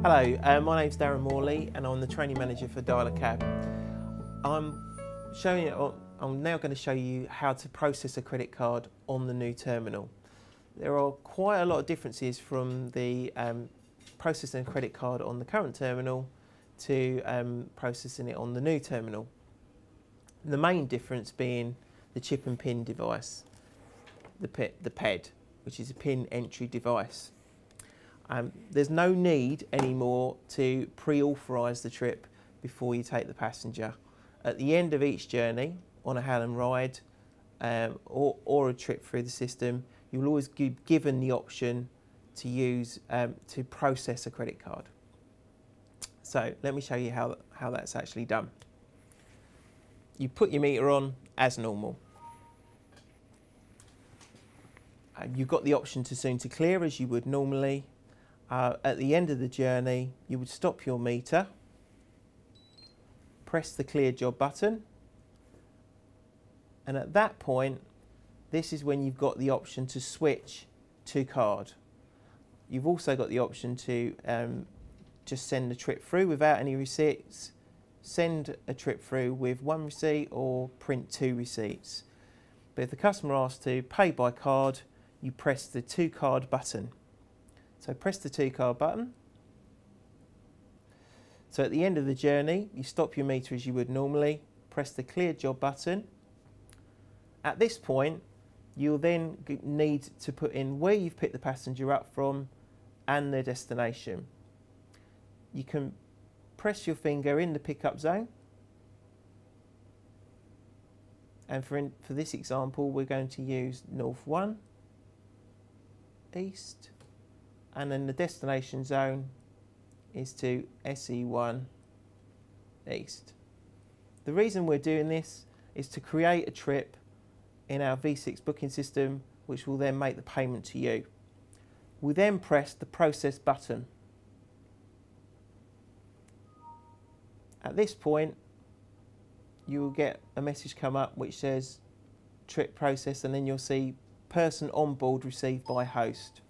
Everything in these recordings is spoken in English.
Hello, my name's Darren Morley and I'm the training manager for Dialer Cab. I'm now going to show you how to process a credit card on the new terminal. There are quite a lot of differences from the processing a credit card on the current terminal to processing it on the new terminal. The main difference being the chip and pin device, the PED, which is a pin entry device. There's no need anymore to pre-authorise the trip before you take the passenger. At the end of each journey, on a Hallam ride or a trip through the system, you will always be given the option to use to process a credit card. So let me show you how that's actually done. You put your meter on as normal. You've got the option to soon to clear as you would normally. At the end of the journey, you would stop your meter, press the clear job button, and at that point, this is when you've got the option to switch to card. You've also got the option to just send a trip through without any receipts, send a trip through with 1 receipt, or print 2 receipts. But if the customer asks to pay by card, you press the to card button. So press the to card button. So at the end of the journey, you stop your meter as you would normally, press the clear job button. At this point, you'll then need to put in where you've picked the passenger up from and their destination. You can press your finger in the pickup zone. And for this example, we're going to use North 1, East, and then the destination zone is to SE1 East. The reason we're doing this is to create a trip in our V6 booking system, which will then make the payment to you. We then press the process button. At this point, you will get a message come up which says trip process, and then you'll see person on board received by host.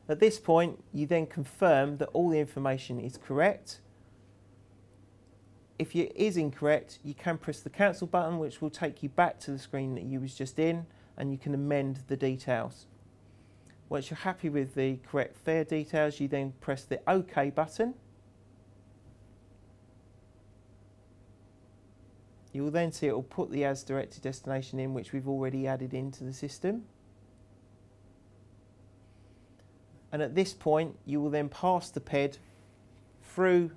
At this point, you then confirm that all the information is correct. If it is incorrect, you can press the cancel button, which will take you back to the screen that you was just in, and you can amend the details. Once you're happy with the correct fare details, you then press the OK button. You will then see it will put the as directed destination in, which we've already added into the system. And at this point, you will then pass the PED through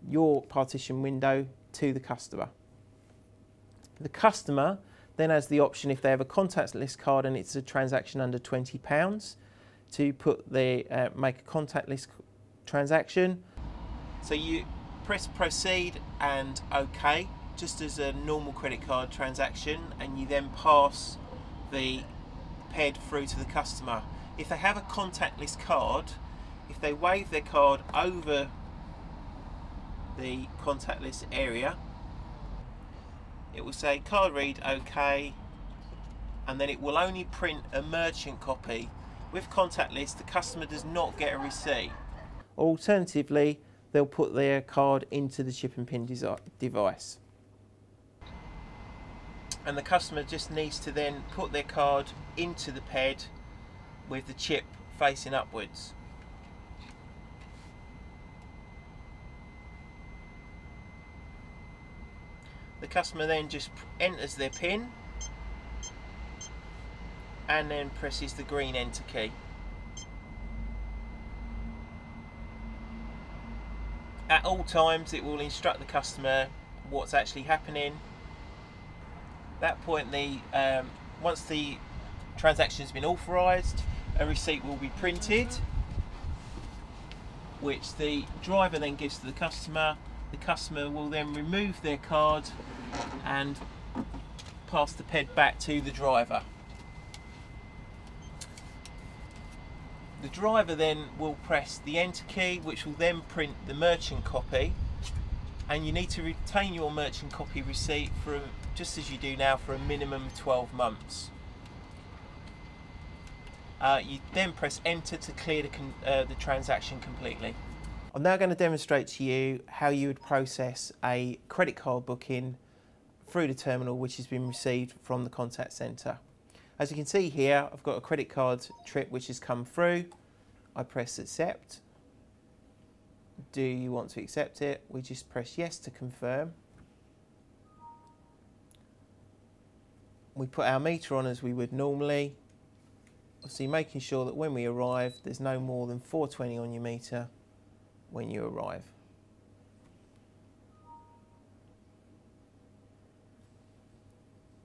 your partition window to the customer. The customer then has the option, if they have a contactless card and it's a transaction under £20, to make a contactless transaction. So you press proceed and OK, just as a normal credit card transaction, and you then pass the PED through to the customer. If they have a contactless card, if they wave their card over the contactless area, it will say card read OK, and then it will only print a merchant copy. With contactless, the customer does not get a receipt. Alternatively, they'll put their card into the chip and pin device. And the customer just needs to then put their card into the PED with the chip facing upwards. The customer then just enters their PIN and then presses the green enter key. At all times, it will instruct the customer what's actually happening. At that point, once the transaction has been authorised, a receipt will be printed, which the driver then gives to the customer. The customer will then remove their card and pass the PED back to the driver. The driver then will press the enter key, which will then print the merchant copy, and you need to retain your merchant copy receipt for just as you do now for a minimum of 12 months. You then press enter to clear the transaction completely. I'm now going to demonstrate to you how you would process a credit card booking through the terminal which has been received from the contact centre. As you can see here, I've got a credit card trip which has come through. I press accept. Do you want to accept it? We just press yes to confirm. We put our meter on as we would normally. Obviously making sure that when we arrive there's no more than 420 on your meter when you arrive.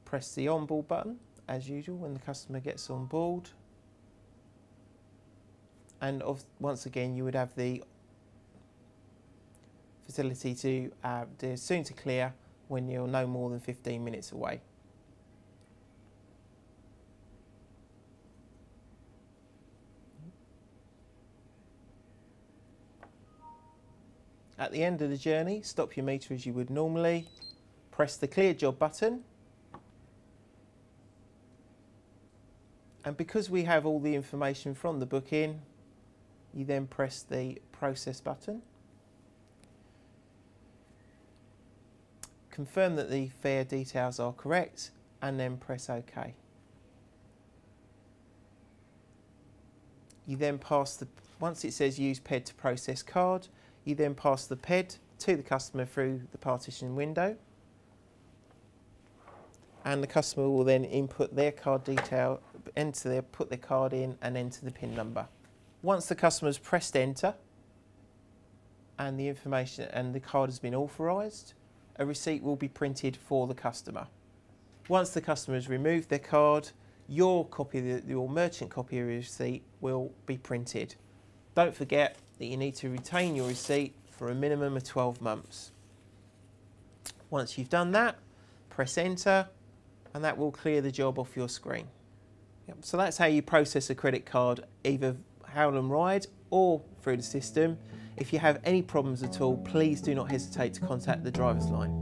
Press the on board button as usual when the customer gets on board, and once again you would have the facility to do soon to clear when you're no more than 15 minutes away. At the end of the journey, stop your meter as you would normally, press the clear job button, and because we have all the information from the booking, you then press the process button. Confirm that the fare details are correct and then press OK. You then pass once it says use PED to process card, you then pass the PED to the customer through the partition window, and the customer will then input their card detail, put their card in and enter the PIN number. Once the customer has pressed enter and the information and the card has been authorised, a receipt will be printed for the customer. Once the customer has removed their card, your merchant copy of the receipt will be printed. Don't forget that you need to retain your receipt for a minimum of 12 months. Once you've done that, press enter and that will clear the job off your screen. Yep. So that's how you process a credit card, either Hail and Ride or through the system. If you have any problems at all, please do not hesitate to contact the driver's line.